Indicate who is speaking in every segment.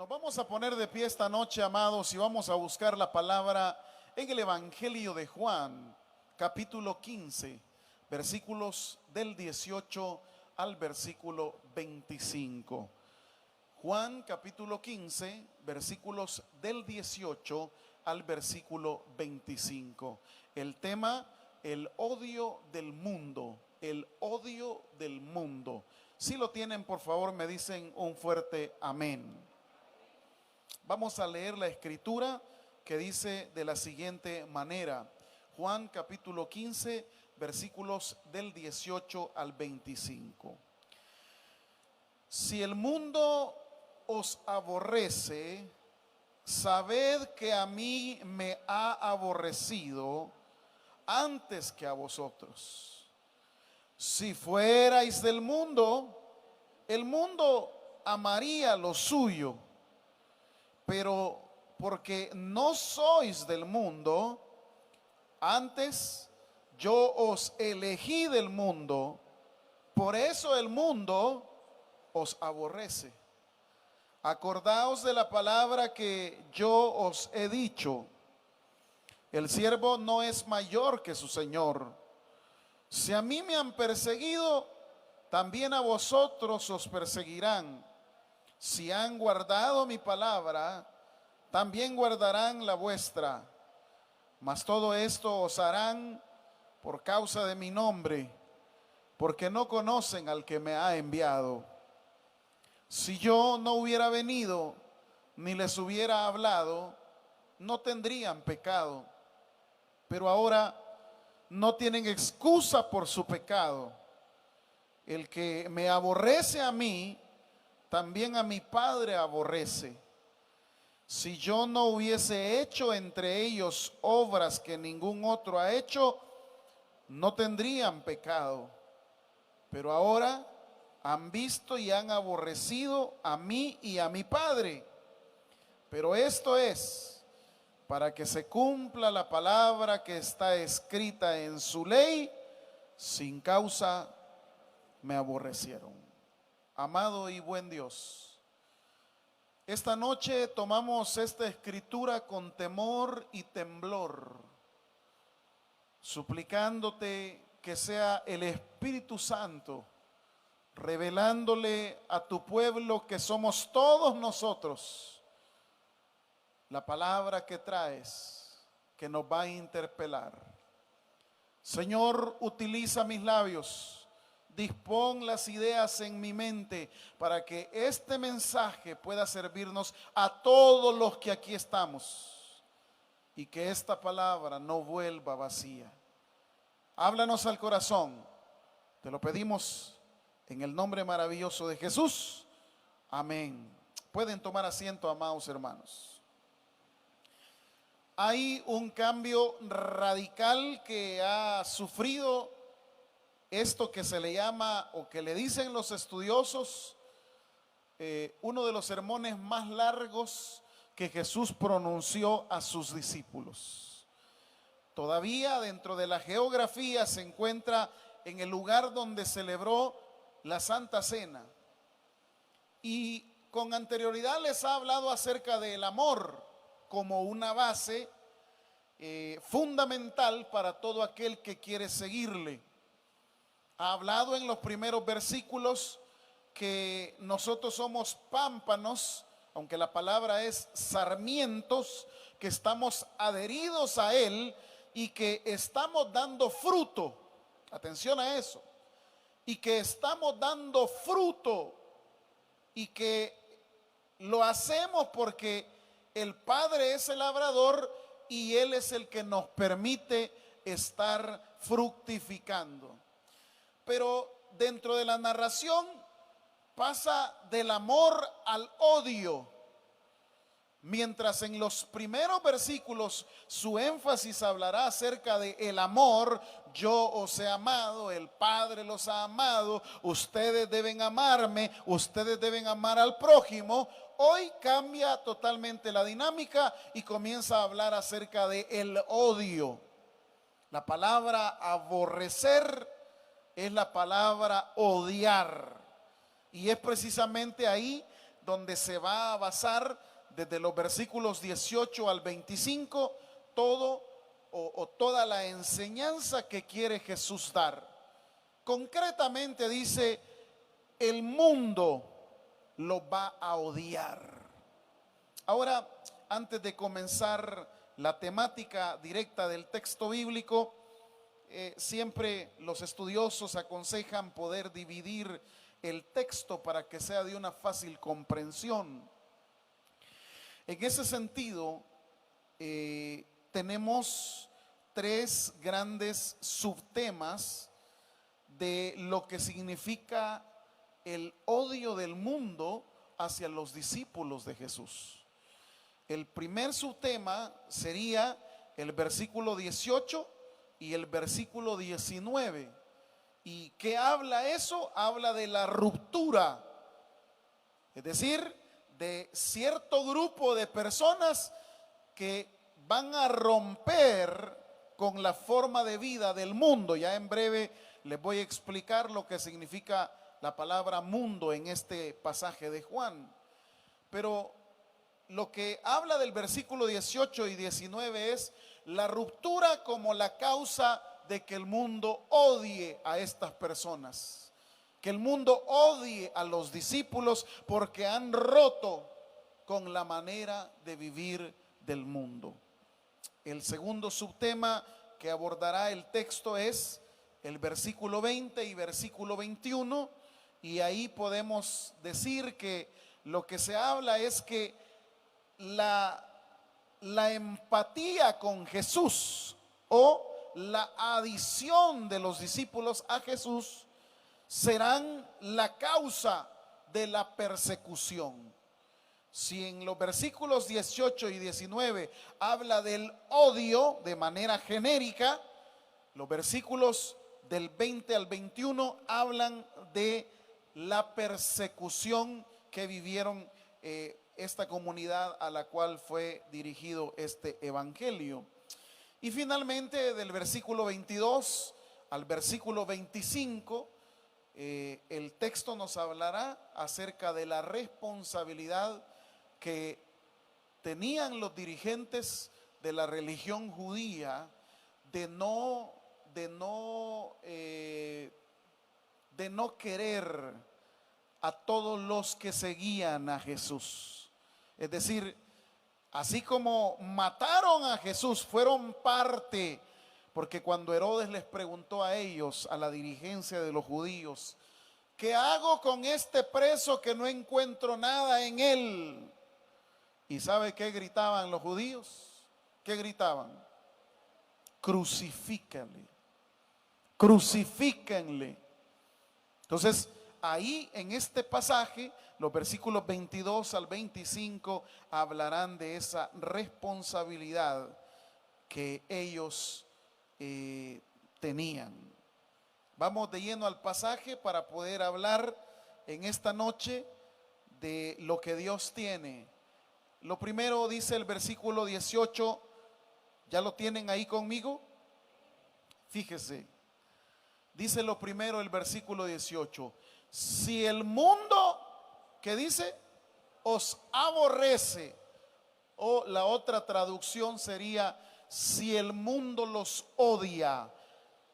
Speaker 1: Nos vamos a poner de pie esta noche, amados, y vamos a buscar la palabra en el Evangelio de Juan, capítulo 15, versículos del 18 al versículo 25. Juan, capítulo 15, versículos del 18 al versículo 25. El tema, el odio del mundo, el odio del mundo. Si lo tienen, por favor, me dicen un fuerte amén. Vamos a leer la escritura que dice de la siguiente manera. Juan capítulo 15, versículos del 18 al 25. Si el mundo os aborrece, sabed que a mí me ha aborrecido antes que a vosotros. Si fuerais del mundo, el mundo amaría lo suyo. Pero porque no sois del mundo, antes yo os elegí del mundo, por eso el mundo os aborrece. Acordaos de la palabra que yo os he dicho: el siervo no es mayor que su señor. Si a mí me han perseguido, también a vosotros os perseguirán. Si han guardado mi palabra, también guardarán la vuestra. Mas todo esto os harán por causa de mi nombre, porque no conocen al que me ha enviado. Si yo no hubiera venido, ni les hubiera hablado, no tendrían pecado. Pero ahora no tienen excusa por su pecado. El que me aborrece a mí, también a mi Padre aborrece. Si yo no hubiese hecho entre ellos obras que ningún otro ha hecho, no tendrían pecado. Pero ahora han visto y han aborrecido a mí y a mi Padre. Pero esto es para que se cumpla la palabra que está escrita en su ley: sin causa me aborrecieron. Amado y buen Dios, esta noche tomamos esta escritura con temor y temblor, suplicándote que sea el Espíritu Santo revelándole a tu pueblo, que somos todos nosotros, la palabra que traes, que nos va a interpelar. Señor, utiliza mis labios. Dispón las ideas en mi mente para que este mensaje pueda servirnos a todos los que aquí estamos y que esta palabra no vuelva vacía. Háblanos al corazón. Te lo pedimos en el nombre maravilloso de Jesús. Amén. Pueden tomar asiento, amados hermanos. Hay un cambio radical que ha sufrido esto que se le llama, o que le dicen los estudiosos, uno de los sermones más largos que Jesús pronunció a sus discípulos. Todavía dentro de la geografía se encuentra en el lugar donde celebró la Santa Cena. Y con anterioridad les ha hablado acerca del amor como una base fundamental para todo aquel que quiere seguirle. Ha hablado en los primeros versículos que nosotros somos pámpanos, aunque la palabra es sarmientos, que estamos adheridos a Él y que estamos dando fruto. Atención a eso. Y que estamos dando fruto y que lo hacemos porque el Padre es el labrador y Él es el que nos permite estar fructificando. Pero dentro de la narración pasa del amor al odio. Mientras en los primeros versículos su énfasis hablará acerca de el amor: yo os he amado, el Padre los ha amado, ustedes deben amarme, ustedes deben amar al prójimo. Hoy cambia totalmente la dinámica y comienza a hablar acerca de el odio. La palabra aborrecer es la palabra odiar, y es precisamente ahí donde se va a basar desde los versículos 18 al 25 todo o toda la enseñanza que quiere Jesús dar. Concretamente dice, el mundo lo va a odiar. Ahora, antes de comenzar la temática directa del texto bíblico, siempre los estudiosos aconsejan poder dividir el texto para que sea de una fácil comprensión. En ese sentido, tenemos tres grandes subtemas de lo que significa el odio del mundo hacia los discípulos de Jesús. El primer subtema sería el versículo 18 y el versículo 19. ¿Y qué habla eso? Habla de la ruptura, es decir, de cierto grupo de personas que van a romper con la forma de vida del mundo. Ya en breve les voy a explicar lo que significa la palabra mundo en este pasaje de Juan. Pero lo que habla del versículo 18 y 19 es la ruptura como la causa de que el mundo odie a estas personas, que el mundo odie a los discípulos porque han roto con la manera de vivir del mundo. El segundo subtema que abordará el texto es el versículo 20 y versículo 21, y ahí podemos decir que lo que se habla es que la empatía con Jesús o la adición de los discípulos a Jesús serán la causa de la persecución. Si en los versículos 18 y 19 habla del odio de manera genérica, los versículos del 20 al 21 hablan de la persecución que vivieron esta comunidad a la cual fue dirigido este evangelio. Y finalmente del versículo 22 al versículo 25, el texto nos hablará acerca de la responsabilidad que tenían los dirigentes de la religión judía de no querer a todos los que seguían a Jesús. Es decir, así como mataron a Jesús, fueron parte, porque cuando Herodes les preguntó a ellos, a la dirigencia de los judíos, ¿qué hago con este preso que no encuentro nada en él? ¿Y sabe qué gritaban los judíos? ¿Qué gritaban? Crucifícanle, crucifícanle. Entonces, ahí en este pasaje, los versículos 22 al 25 hablarán de esa responsabilidad que ellos tenían. Vamos de lleno al pasaje para poder hablar en esta noche de lo que Dios tiene. Lo primero dice el versículo 18, ¿ya lo tienen ahí conmigo? Fíjese, dice lo primero el versículo 18, si el mundo, ¿qué dice? Os aborrece, o la otra traducción sería, si el mundo los odia,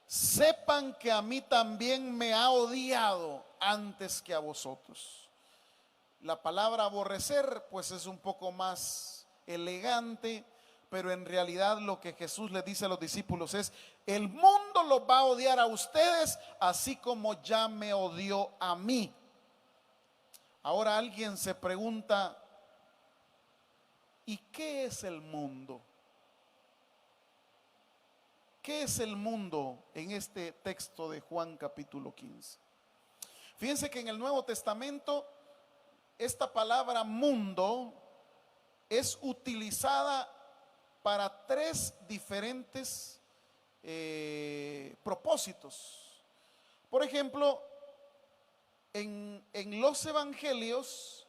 Speaker 1: sepan que a mí también me ha odiado antes que a vosotros. La palabra aborrecer pues es un poco más elegante, pero en realidad lo que Jesús le dice a los discípulos es, el mundo los va a odiar a ustedes así como ya me odió a mí. Ahora alguien se pregunta, ¿y qué es el mundo? ¿Qué es el mundo en este texto de Juan capítulo 15? Fíjense que en el Nuevo Testamento esta palabra mundo es utilizada para tres diferentes propósitos. Por ejemplo, en los evangelios,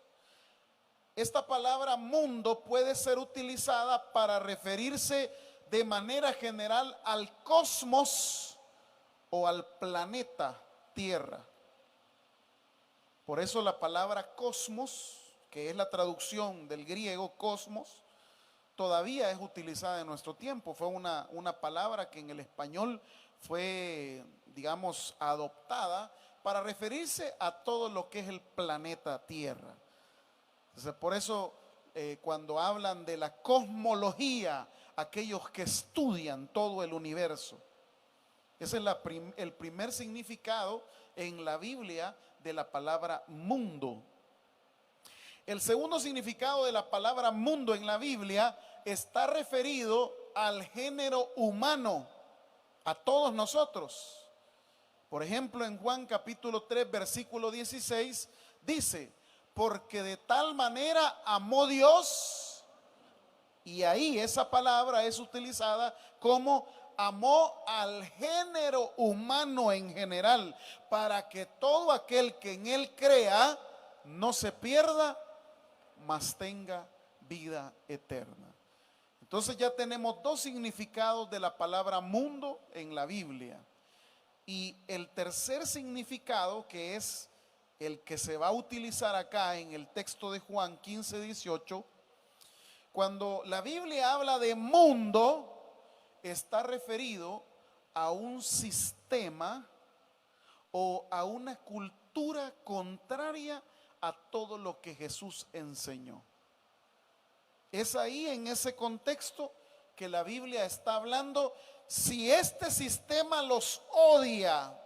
Speaker 1: esta palabra mundo puede ser utilizada para referirse de manera general al cosmos o al planeta Tierra. Por eso la palabra cosmos que es la traducción del griego cosmos, todavía es utilizada en nuestro tiempo. Fue una palabra que en el español fue, digamos, adoptada para referirse a todo lo que es el planeta Tierra. Entonces, por eso cuando hablan de la cosmología, aquellos que estudian todo el universo, ese es el primer significado en la Biblia de la palabra mundo. El segundo significado de la palabra mundo en la Biblia está referido al género humano, a todos nosotros. Por ejemplo, en Juan capítulo 3, versículo 16, dice: porque de tal manera amó Dios, y ahí esa palabra es utilizada como amó al género humano en general, para que todo aquel que en él crea no se pierda, mas tenga vida eterna. Entonces ya tenemos dos significados de la palabra mundo en la Biblia. Y el tercer significado, que es el que se va a utilizar acá en el texto de Juan 15, 18, cuando la Biblia habla de mundo, está referido a un sistema o a una cultura contraria a todo lo que Jesús enseñó. Es ahí, en ese contexto, que la Biblia está hablando. Si este sistema los odia,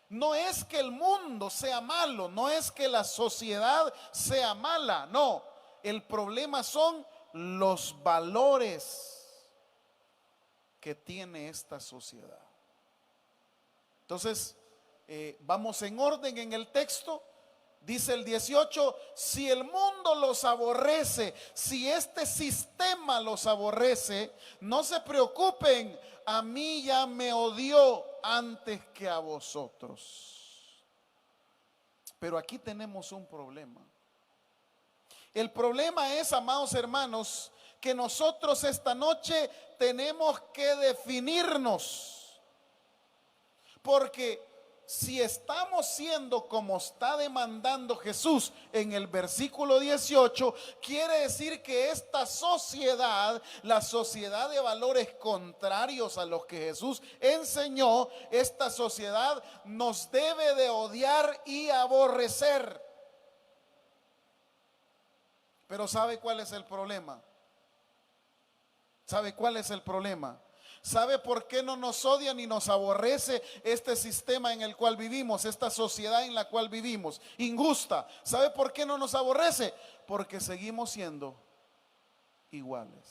Speaker 1: no es que el mundo sea malo, no es que la sociedad sea mala, no. El problema son los valores que tiene esta sociedad. Entonces, vamos en orden en el texto. Dice el 18: si el mundo los aborrece, si este sistema los aborrece, no se preocupen, a mí ya me odió antes que a vosotros. Pero aquí tenemos un problema. El problema es, amados hermanos, que nosotros esta noche tenemos que definirnos. Porque si estamos siendo como está demandando Jesús en el versículo 18, quiere decir que esta sociedad, la sociedad de valores contrarios a los que Jesús enseñó, esta sociedad nos debe de odiar y aborrecer. Pero ¿sabe cuál es el problema? ¿Sabe cuál es el problema? ¿Sabe por qué no nos odia ni nos aborrece este sistema en el cual vivimos, esta sociedad en la cual vivimos, injusta? ¿Sabe por qué no nos aborrece? Porque seguimos siendo iguales.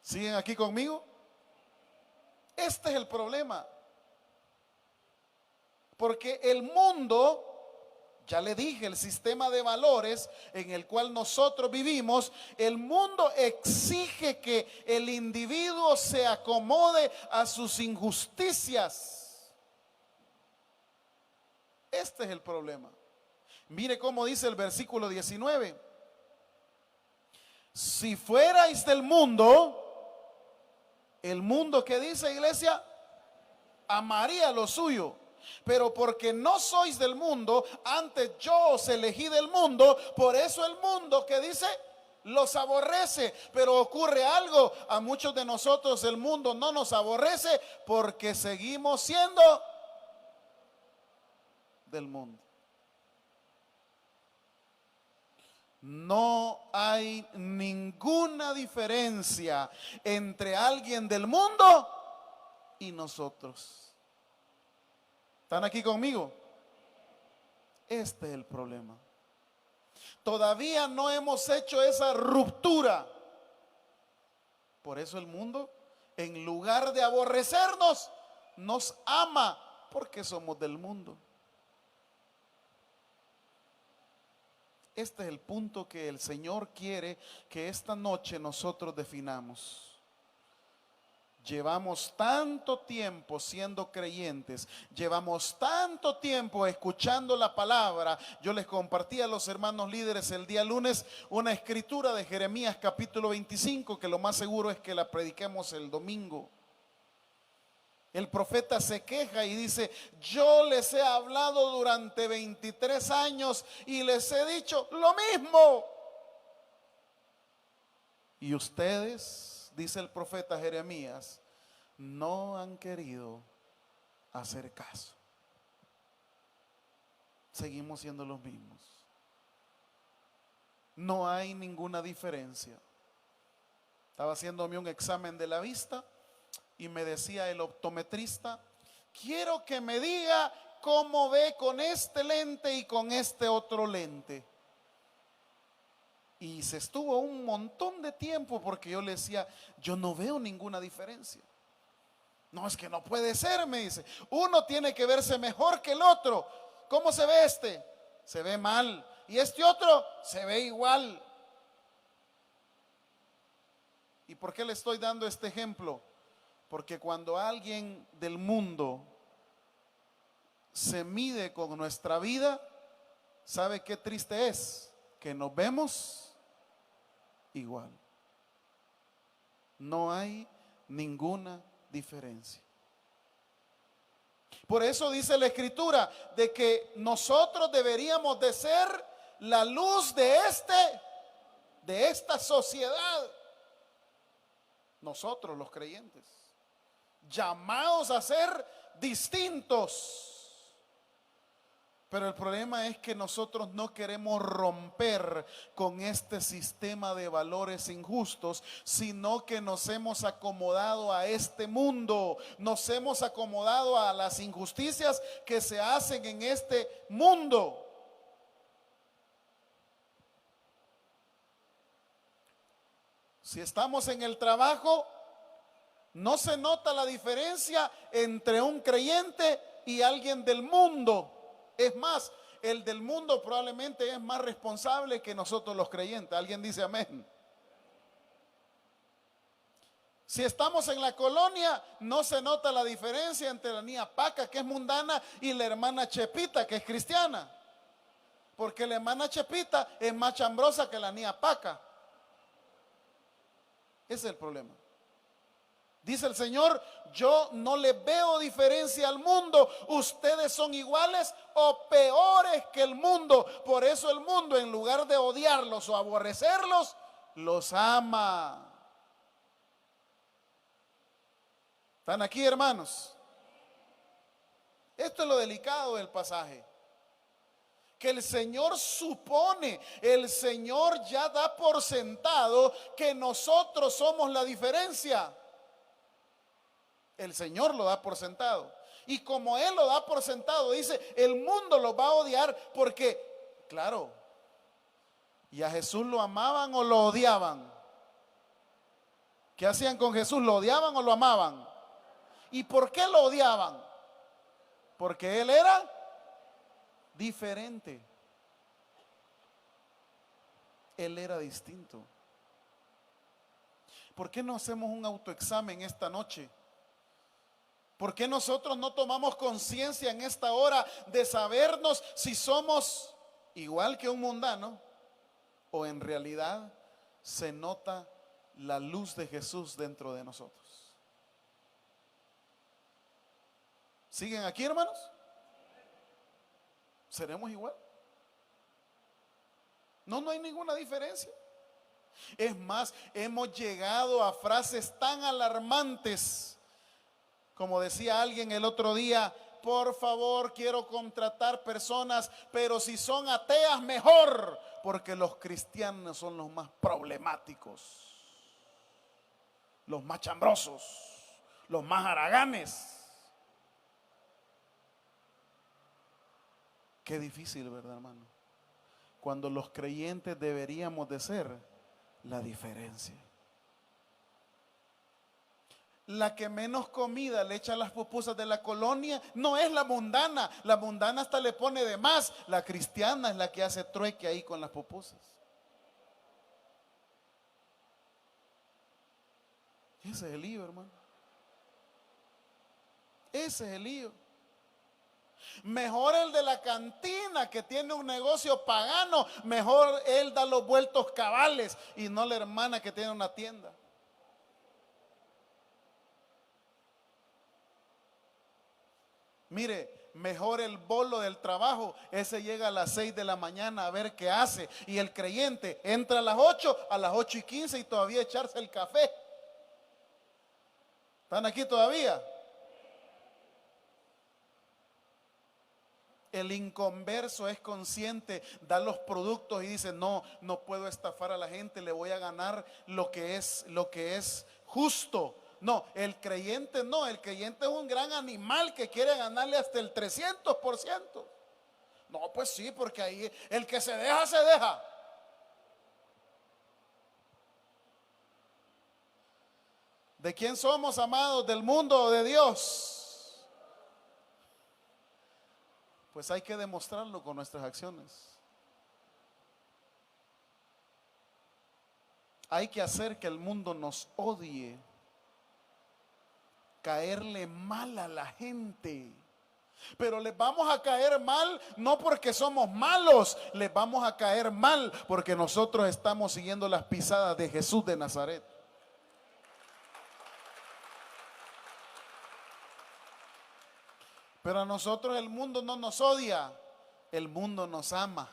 Speaker 1: ¿Siguen aquí conmigo? Este es el problema. Porque el mundo, ya le dije, el sistema de valores en el cual nosotros vivimos, el mundo exige que el individuo se acomode a sus injusticias. Este es el problema. Mire cómo dice el versículo 19: si fuerais del mundo, el mundo, ¿qué dice, iglesia? Amaría lo suyo. Pero porque no sois del mundo, antes yo os elegí del mundo, por eso el mundo, ¿qué dice? Los aborrece. Pero ocurre algo: a muchos de nosotros el mundo no nos aborrece porque seguimos siendo del mundo. No hay ninguna diferencia entre alguien del mundo y nosotros. ¿Están aquí conmigo? Este es el problema. Todavía no hemos hecho esa ruptura. Por eso el mundo, en lugar de aborrecernos, nos ama, porque somos del mundo. Este es el punto que el Señor quiere que esta noche nosotros definamos. Llevamos tanto tiempo siendo creyentes, llevamos tanto tiempo escuchando la palabra. Yo les compartí a los hermanos líderes el día lunes una escritura de Jeremías capítulo 25, que lo más seguro es que la prediquemos el domingo. El profeta se queja y dice: yo les he hablado durante 23 años y les he dicho lo mismo. Y ustedes, dice el profeta Jeremías, no han querido hacer caso. Seguimos siendo los mismos. No hay ninguna diferencia. Estaba haciéndome un examen de la vista y me decía el optometrista: quiero que me diga cómo ve con este lente y con este otro lente. Y se estuvo un montón de tiempo porque yo le decía: yo no veo ninguna diferencia. No, es que no puede ser, me dice. Uno tiene que verse mejor que el otro. ¿Cómo se ve este? Se ve mal. Y este otro se ve igual. ¿Y por qué le estoy dando este ejemplo? Porque cuando alguien del mundo se mide con nuestra vida, ¿sabe qué triste es? Que nos vemos igual. No hay ninguna diferencia. Por eso dice la Escritura de que nosotros deberíamos de ser la luz de esta sociedad. Nosotros los creyentes, llamados a ser distintos. Pero el problema es que nosotros no queremos romper con este sistema de valores injustos, sino que nos hemos acomodado a este mundo, nos hemos acomodado a las injusticias que se hacen en este mundo. Si estamos en el trabajo, no se nota la diferencia entre un creyente y alguien del mundo. Es más, el del mundo probablemente es más responsable que nosotros los creyentes. ¿Alguien dice amén? Si estamos en la colonia, no se nota la diferencia entre la niña Paca, que es mundana, y la hermana Chepita, que es cristiana. Porque la hermana Chepita es más chambrosa que la niña Paca. Ese es el problema. Dice el Señor: yo no le veo diferencia al mundo. Ustedes son iguales o peores que el mundo. Por eso el mundo, en lugar de odiarlos o aborrecerlos, los ama. ¿Están aquí, hermanos? Esto es lo delicado del pasaje. Que el Señor supone, el Señor ya da por sentado que nosotros somos la diferencia. El Señor lo da por sentado. Y como Él lo da por sentado, dice: el mundo lo va a odiar porque, claro, ¿y a Jesús lo amaban o lo odiaban? ¿Qué hacían con Jesús? ¿Lo odiaban o lo amaban? ¿Y por qué lo odiaban? Porque Él era diferente. Él era distinto. ¿Por qué no hacemos un autoexamen esta noche? ¿Por qué nosotros no tomamos conciencia en esta hora de sabernos si somos igual que un mundano o en realidad se nota la luz de Jesús dentro de nosotros? ¿Siguen aquí, hermanos? ¿Seremos igual? No hay ninguna diferencia. Es más, hemos llegado a frases tan alarmantes, como decía alguien el otro día: por favor, quiero contratar personas, pero si son ateas, mejor, porque los cristianos son los más problemáticos, los más chambrosos, los más haraganes. Qué difícil, ¿verdad, hermano? Cuando los creyentes deberíamos de ser la diferencia. La que menos comida le echa a las pupusas de la colonia no es la mundana. La mundana hasta le pone de más. La cristiana es la que hace trueque ahí con las pupusas. Ese es el lío, hermano. Ese es el lío. Mejor el de la cantina, que tiene un negocio pagano, mejor él da los vueltos cabales y no la hermana que tiene una tienda. Mire, mejor el bolo del trabajo, ese llega a las 6 de la mañana a ver qué hace. Y el creyente entra a las 8, a las 8:15 y todavía echarse el café. ¿Están aquí todavía? El inconverso es consciente, da los productos y dice, no, no puedo estafar a la gente, le voy a ganar lo que es justo. No, el creyente no, el creyente es un gran animal que quiere ganarle hasta el 300%. No, pues sí, porque ahí el que se deja, se deja. ¿De quién somos, amados? ¿Del mundo o de Dios? Pues hay que demostrarlo con nuestras acciones. Hay que hacer que el mundo nos odie, caerle mal a la gente. Pero les vamos a caer mal no porque somos malos, les vamos a caer mal porque nosotros estamos siguiendo las pisadas de Jesús de Nazaret. Pero a nosotros el mundo no nos odia, el mundo nos ama.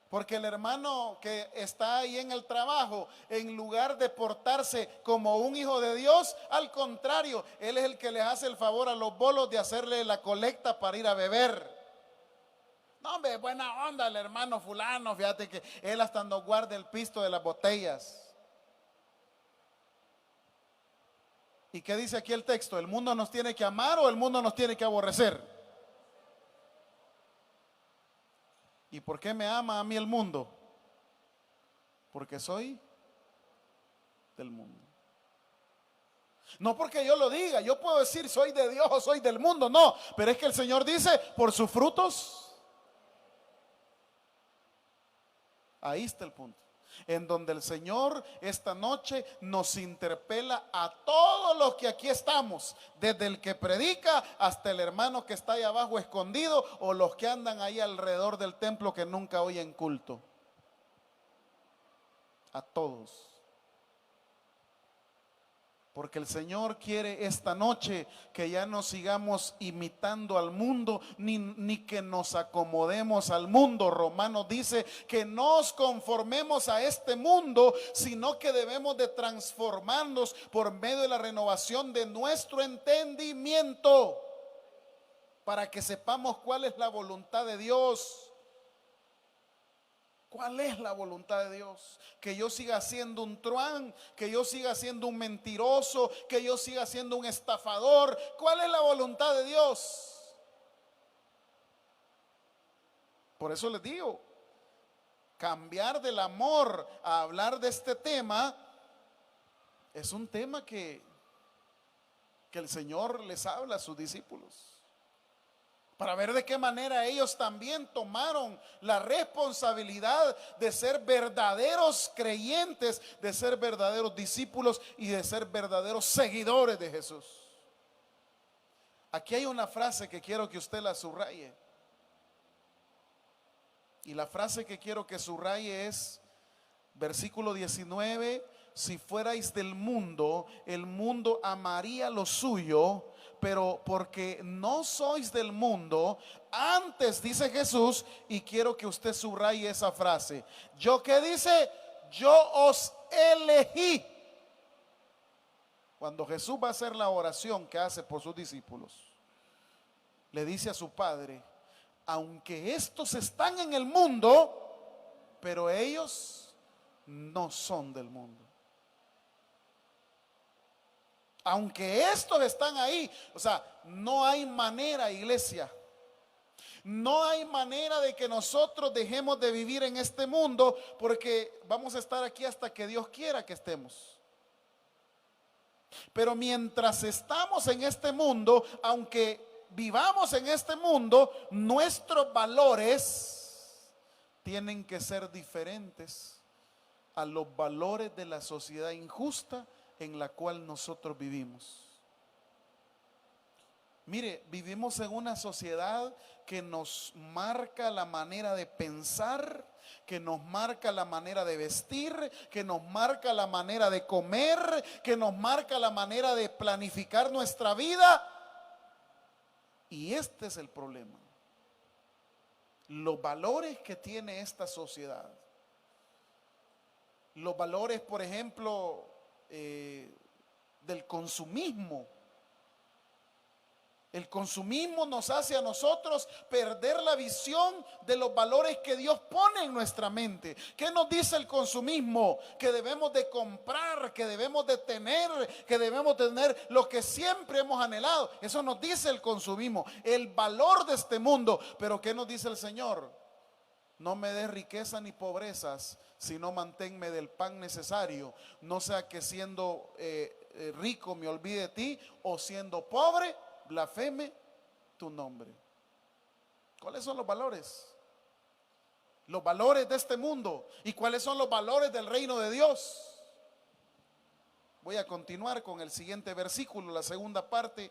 Speaker 1: Porque el hermano que está ahí en el trabajo, en lugar de portarse como un hijo de Dios, al contrario, él es el que le hace el favor a los bolos de hacerle la colecta para ir a beber. No, hombre, buena onda el hermano fulano, fíjate que él hasta nos guarda el pisto de las botellas. ¿Y qué dice aquí el texto? ¿El mundo nos tiene que amar o el mundo nos tiene que aborrecer? ¿Y por qué me ama a mí el mundo? Porque soy del mundo. No porque yo lo diga, yo puedo decir soy de Dios o soy del mundo, no, pero es que el Señor dice, por sus frutos. Ahí está el punto. En donde el Señor esta noche nos interpela a todos los que aquí estamos, desde el que predica hasta el hermano que está ahí abajo escondido o los que andan ahí alrededor del templo que nunca oyen culto. A todos. Porque el Señor quiere esta noche que ya no sigamos imitando al mundo, ni que nos acomodemos al mundo. Romanos dice que no nos conformemos a este mundo, sino que debemos de transformarnos por medio de la renovación de nuestro entendimiento, para que sepamos cuál es la voluntad de Dios. ¿Cuál es la voluntad de Dios? Que yo siga siendo un truán, que yo siga siendo un mentiroso, que yo siga siendo un estafador. ¿Cuál es la voluntad de Dios? Por eso les digo, cambiar del amor a hablar de este tema es un tema que el Señor les habla a sus discípulos, para ver de qué manera ellos también tomaron la responsabilidad de ser verdaderos creyentes, de ser verdaderos discípulos y de ser verdaderos seguidores de Jesús. Aquí hay una frase que quiero que usted la subraye. Y la frase que quiero que subraye es versículo 19: si fuerais del mundo, el mundo amaría lo suyo, pero porque no sois del mundo, antes, dice Jesús, y quiero que usted subraye esa frase. ¿Yo qué dice? Yo os elegí. Cuando Jesús va a hacer la oración que hace por sus discípulos, le dice a su Padre, aunque estos están en el mundo, pero ellos no son del mundo. Aunque estos están ahí, o sea, no hay manera, iglesia, no hay manera de que nosotros dejemos de vivir en este mundo, porque vamos a estar aquí hasta que Dios quiera que estemos. Pero mientras estamos en este mundo, aunque vivamos en este mundo, nuestros valores tienen que ser diferentes a los valores de la sociedad injusta en la cual nosotros vivimos. Mire, vivimos en una sociedad que nos marca la manera de pensar, que nos marca la manera de vestir, que nos marca la manera de comer, que nos marca la manera de planificar nuestra vida. Y este es el problema. Los valores que tiene esta sociedad. Los valores, por ejemplo, del consumismo. El consumismo nos hace a nosotros perder la visión de los valores que Dios pone en nuestra mente. ¿Qué nos dice el consumismo? Que debemos de comprar, que debemos de tener lo que siempre hemos anhelado. Eso nos dice el consumismo, el valor de este mundo. Pero ¿qué nos dice el Señor? No me des riqueza ni pobrezas, sino manténme del pan necesario. No sea que siendo rico me olvide de ti, o siendo pobre blasfeme tu nombre. ¿Cuáles son los valores? Los valores de este mundo. ¿Y cuáles son los valores del reino de Dios? Voy a continuar con el siguiente versículo, la segunda parte.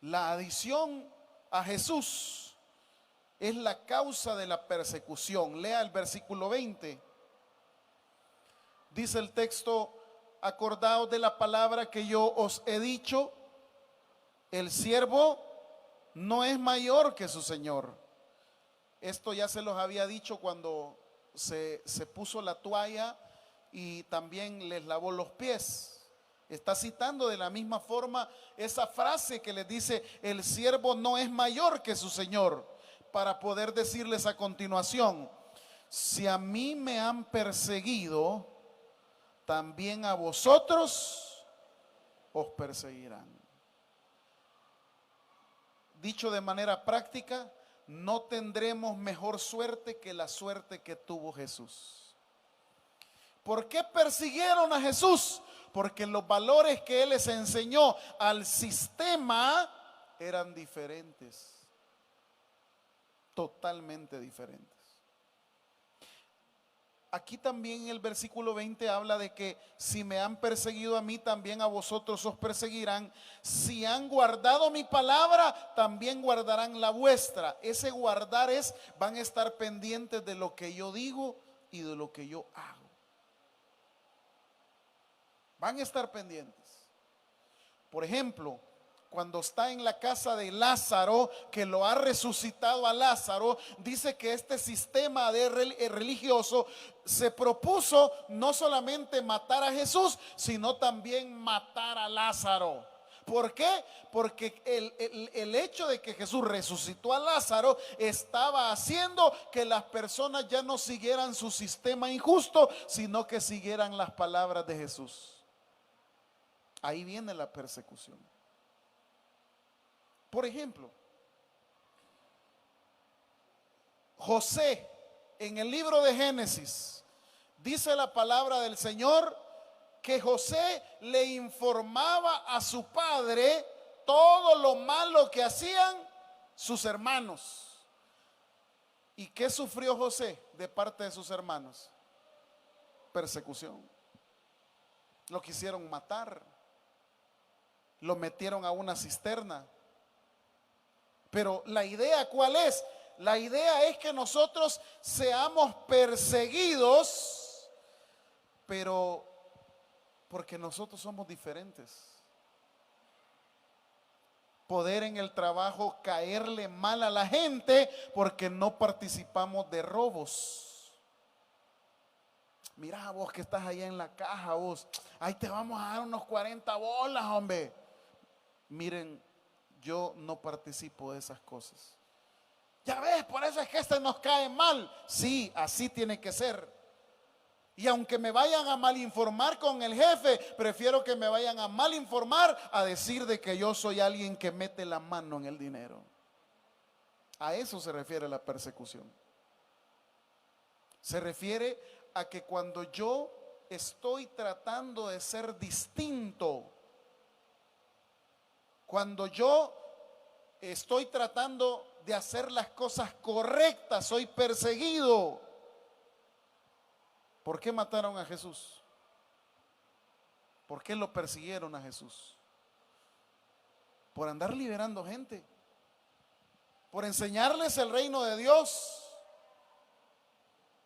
Speaker 1: La adición a Jesús es la causa de la persecución. Lea el versículo 20. Dice el texto: acordaos de la palabra que yo os he dicho, el siervo no es mayor que su señor. Esto ya se los había dicho cuando se puso la toalla y también les lavó los pies. Está citando de la misma forma esa frase que les dice: el siervo no es mayor que su señor, para poder decirles a continuación: si a mí me han perseguido, también a vosotros os perseguirán. Dicho de manera práctica, no tendremos mejor suerte que la suerte que tuvo Jesús. ¿Por qué persiguieron a Jesús? Porque los valores que Él les enseñó al sistema eran diferentes, totalmente diferentes. Aquí también en el versículo 20 habla de que si me han perseguido a mí, también a vosotros os perseguirán. Si han guardado mi palabra, también guardarán la vuestra. Ese guardar es, van a estar pendientes de lo que yo digo y de lo que yo hago. Van a estar pendientes. Por ejemplo, cuando está en la casa de Lázaro, que lo ha resucitado a Lázaro, dice que este sistema religioso se propuso no solamente matar a Jesús, sino también matar a Lázaro. ¿Por qué? Porque el hecho de que Jesús resucitó a Lázaro estaba haciendo que las personas ya no siguieran su sistema injusto, sino que siguieran las palabras de Jesús. Ahí viene la persecución. Por ejemplo, José, en el libro de Génesis, dice la palabra del Señor que José le informaba a su padre todo lo malo que hacían sus hermanos. ¿Y qué sufrió José de parte de sus hermanos? Persecución. Lo quisieron matar, lo metieron a una cisterna. Pero la idea, ¿cuál es? La idea es que nosotros seamos perseguidos, pero porque nosotros somos diferentes. Poder en el trabajo caerle mal a la gente porque no participamos de robos. Mira vos que estás allá en la caja, vos, ahí te vamos a dar unos 40 bolas, hombre. Miren, yo no participo de esas cosas. Ya ves, por eso es que este nos cae mal. Sí, así tiene que ser. Y aunque me vayan a malinformar con el jefe, prefiero que me vayan a malinformar a decir de que yo soy alguien que mete la mano en el dinero. A eso se refiere la persecución. Se refiere a que cuando yo estoy tratando de ser distinto, cuando yo estoy tratando de hacer las cosas correctas, soy perseguido. ¿Por qué mataron a Jesús? ¿Por qué lo persiguieron a Jesús? por andar liberando gente, por enseñarles el reino de Dios.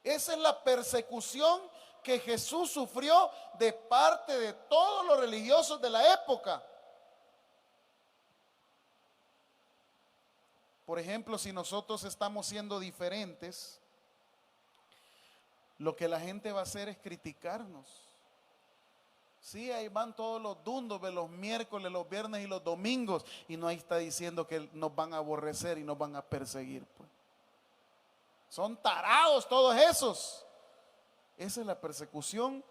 Speaker 1: Esa es la persecución que Jesús sufrió de parte de todos los religiosos de la época. Por ejemplo, si nosotros estamos siendo diferentes, lo que la gente va a hacer es criticarnos. Sí, ahí van todos los dundos de los miércoles, los viernes y los domingos, y no ahí está diciendo que nos van a aborrecer y nos van a perseguir, pues. Son tarados todos esos. Esa es la persecución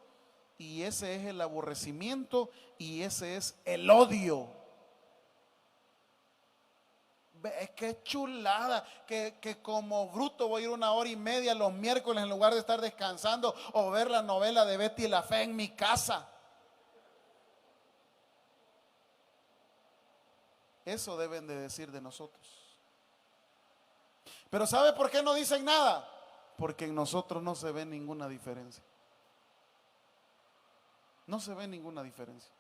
Speaker 1: y ese es el aborrecimiento y ese es el odio. Es que chulada que como bruto voy a ir 1 hora y media los miércoles en lugar de estar descansando o ver la novela de Betty la Fea en mi casa. Eso deben de decir de nosotros. Pero ¿sabe por qué no dicen nada? Porque en nosotros no se ve ninguna diferencia. No se ve ninguna diferencia.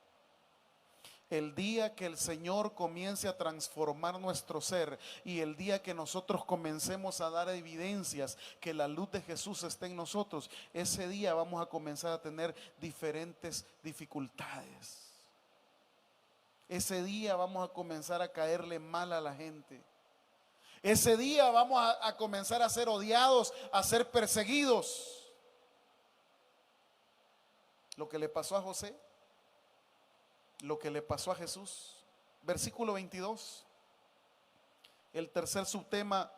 Speaker 1: El día que el Señor comience a transformar nuestro ser y el día que nosotros comencemos a dar evidencias que la luz de Jesús está en nosotros, ese día vamos a comenzar a tener diferentes dificultades. Ese día vamos a comenzar a caerle mal a la gente. Ese día vamos a comenzar a ser odiados, a ser perseguidos. Lo que le pasó a José, lo que le pasó a Jesús. Versículo 22. El tercer subtema,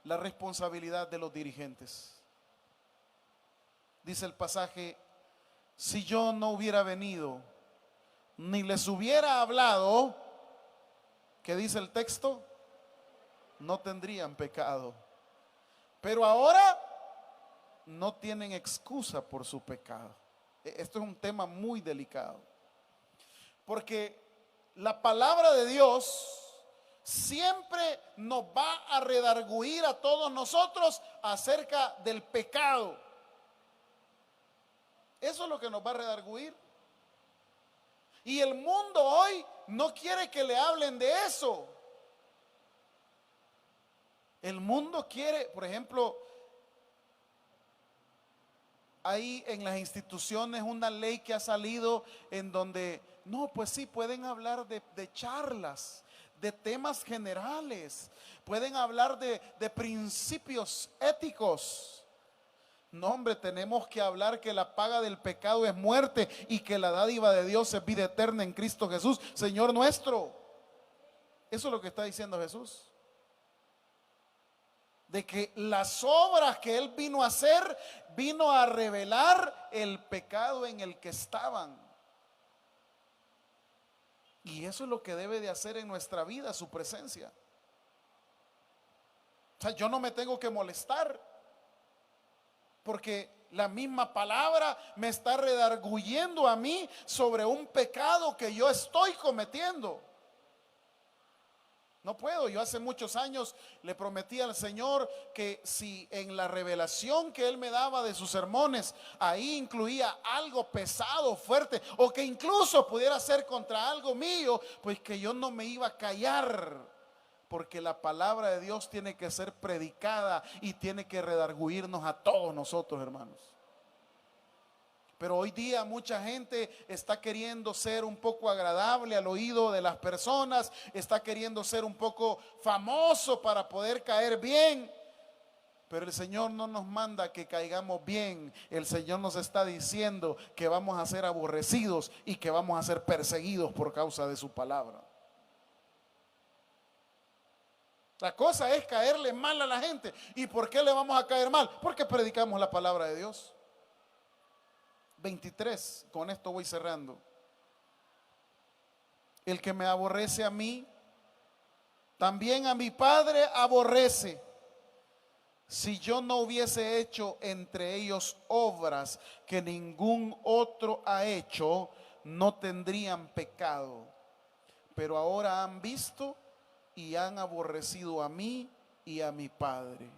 Speaker 1: la responsabilidad de los dirigentes. Dice el pasaje: si yo no hubiera venido, ni les hubiera hablado, ¿qué dice el texto? No tendrían pecado. Pero ahora no tienen excusa por su pecado. Esto es un tema muy delicado, porque la palabra de Dios siempre nos va a redarguir a todos nosotros acerca del pecado. Eso es lo que nos va a redarguir. Y el mundo hoy no quiere que le hablen de eso. El mundo quiere, por ejemplo, hay en las instituciones una ley que ha salido en donde, no, pues sí, pueden hablar de charlas, de temas generales, pueden hablar de principios éticos. No, hombre, tenemos que hablar que la paga del pecado es muerte y que la dádiva de Dios es vida eterna en Cristo Jesús, Señor nuestro. Eso es lo que está diciendo Jesús. De que las obras que Él vino a hacer, vino a revelar el pecado en el que estaban. Y eso es lo que debe de hacer en nuestra vida, su presencia. O sea, yo no me tengo que molestar, porque la misma palabra me está redarguyendo a mí sobre un pecado que yo estoy cometiendo. No puedo. Yo hace muchos años le prometí al Señor que si en la revelación que Él me daba de sus sermones, ahí incluía algo pesado, fuerte, o que incluso pudiera ser contra algo mío, pues que yo no me iba a callar, porque la palabra de Dios tiene que ser predicada y tiene que redarguirnos a todos nosotros, hermanos. Pero hoy día mucha gente está queriendo ser un poco agradable al oído de las personas, está queriendo ser un poco famoso para poder caer bien. Pero el Señor no nos manda que caigamos bien. El Señor nos está diciendo que vamos a ser aborrecidos y que vamos a ser perseguidos por causa de su palabra. La cosa es caerle mal a la gente. ¿Y por qué le vamos a caer mal? Porque predicamos la palabra de Dios. 23, con esto voy cerrando. El que me aborrece a mí, también a mi Padre aborrece. Si yo no hubiese hecho entre ellos obras que ningún otro ha hecho, no tendrían pecado. Pero ahora han visto y han aborrecido a mí y a mi Padre.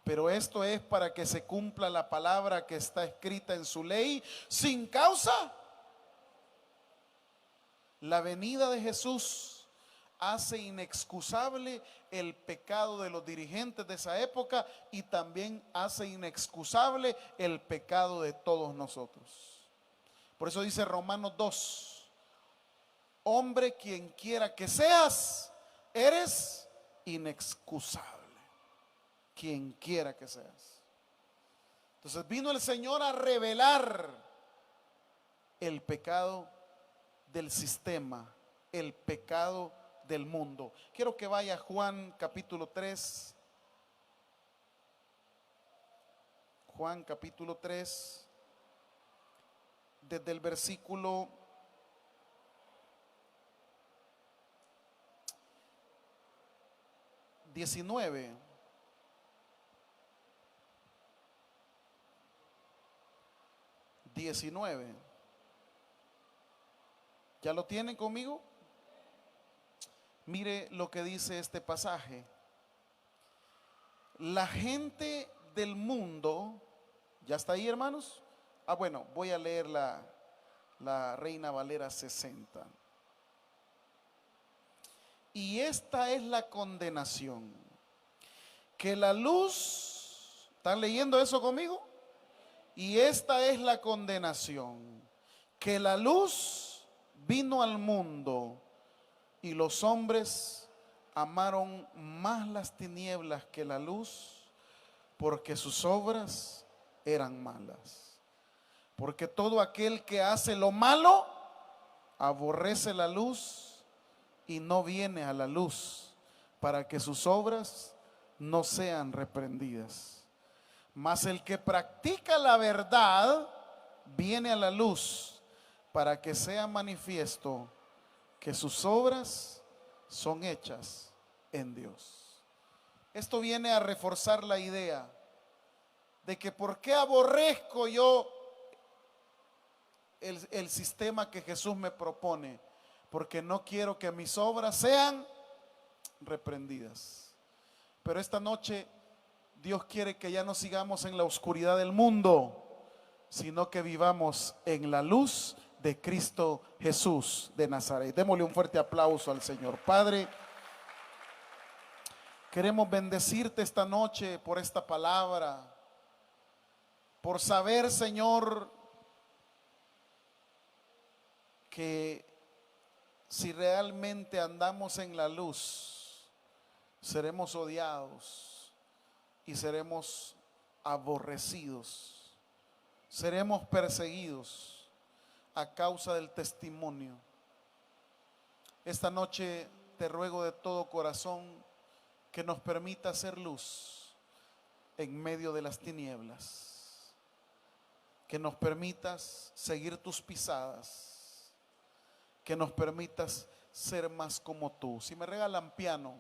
Speaker 1: Pero esto es para que se cumpla la palabra que está escrita en su ley, sin causa. La venida de Jesús hace inexcusable el pecado de los dirigentes de esa época y también hace inexcusable el pecado de todos nosotros. Por eso dice Romanos 2, hombre, quien quiera que seas, eres inexcusable. Quien quiera que seas. Entonces vino el Señor a revelar el pecado del sistema, el pecado del mundo. Quiero que vaya a Juan capítulo 3. Juan capítulo 3, desde el versículo 19. ¿Ya lo tienen conmigo? Mire lo que dice este pasaje. La gente del mundo, ¿ya está ahí, hermanos? Bueno, voy a leer la Reina Valera 60. Y esta es la condenación, que la luz, ¿están leyendo eso conmigo? Y esta es la condenación, que la luz vino al mundo y los hombres amaron más las tinieblas que la luz, porque sus obras eran malas. Porque todo aquel que hace lo malo aborrece la luz y no viene a la luz, para que sus obras no sean reprendidas. Mas el que practica la verdad viene a la luz, para que sea manifiesto que sus obras son hechas en Dios. Esto viene a reforzar la idea de que por qué aborrezco yo el sistema que Jesús me propone, porque no quiero que mis obras sean reprendidas. Pero esta noche Dios quiere que ya no sigamos en la oscuridad del mundo, sino que vivamos en la luz de Cristo Jesús de Nazaret. Démosle un fuerte aplauso al Señor. Padre, queremos bendecirte esta noche por esta palabra, por saber, Señor, que si realmente andamos en la luz, seremos odiados y seremos aborrecidos, seremos perseguidos a causa del testimonio. Esta noche te ruego de todo corazón que nos permita hacer luz en medio de las tinieblas, que nos permitas seguir tus pisadas, que nos permitas ser más como tú. Si me regalan piano,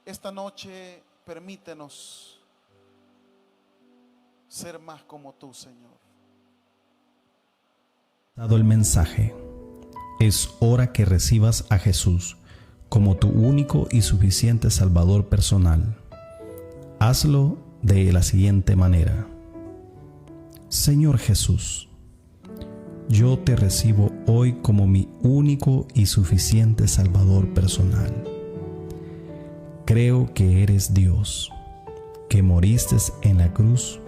Speaker 1: esta noche permítenos ser más como tú, Señor.
Speaker 2: Dado el mensaje, es hora que recibas a Jesús como tu único y suficiente Salvador personal. Hazlo de la siguiente manera. Señor Jesús, yo te recibo hoy como mi único y suficiente Salvador personal. Creo que eres Dios, que moriste en la cruz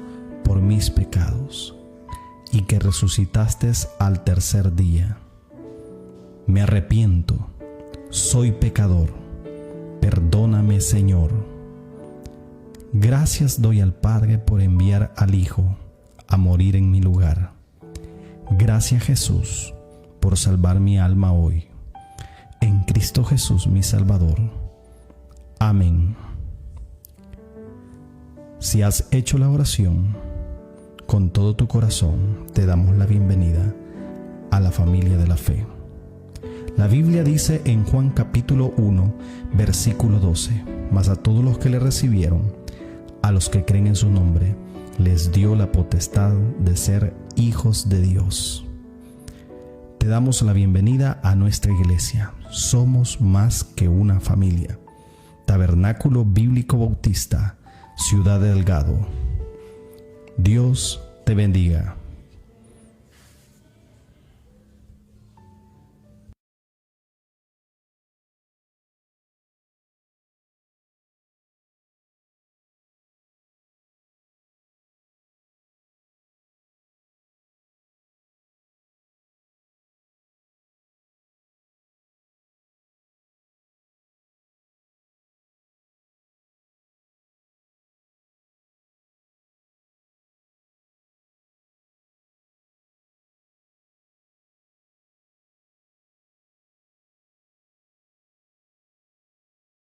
Speaker 2: por mis pecados y que resucitaste al tercer día. Me arrepiento, soy pecador, perdóname, Señor. Gracias doy al Padre por enviar al Hijo a morir en mi lugar. Gracias, Jesús, por salvar mi alma hoy. En Cristo Jesús, mi Salvador. Amén. Si has hecho la oración con todo tu corazón, te damos la bienvenida a la familia de la fe. La Biblia dice en Juan capítulo 1, versículo 12: mas a todos los que le recibieron, a los que creen en su nombre, les dio la potestad de ser hijos de Dios. Te damos la bienvenida a nuestra iglesia. Somos más que una familia. Tabernáculo Bíblico Bautista, Ciudad Delgado. Dios te bendiga.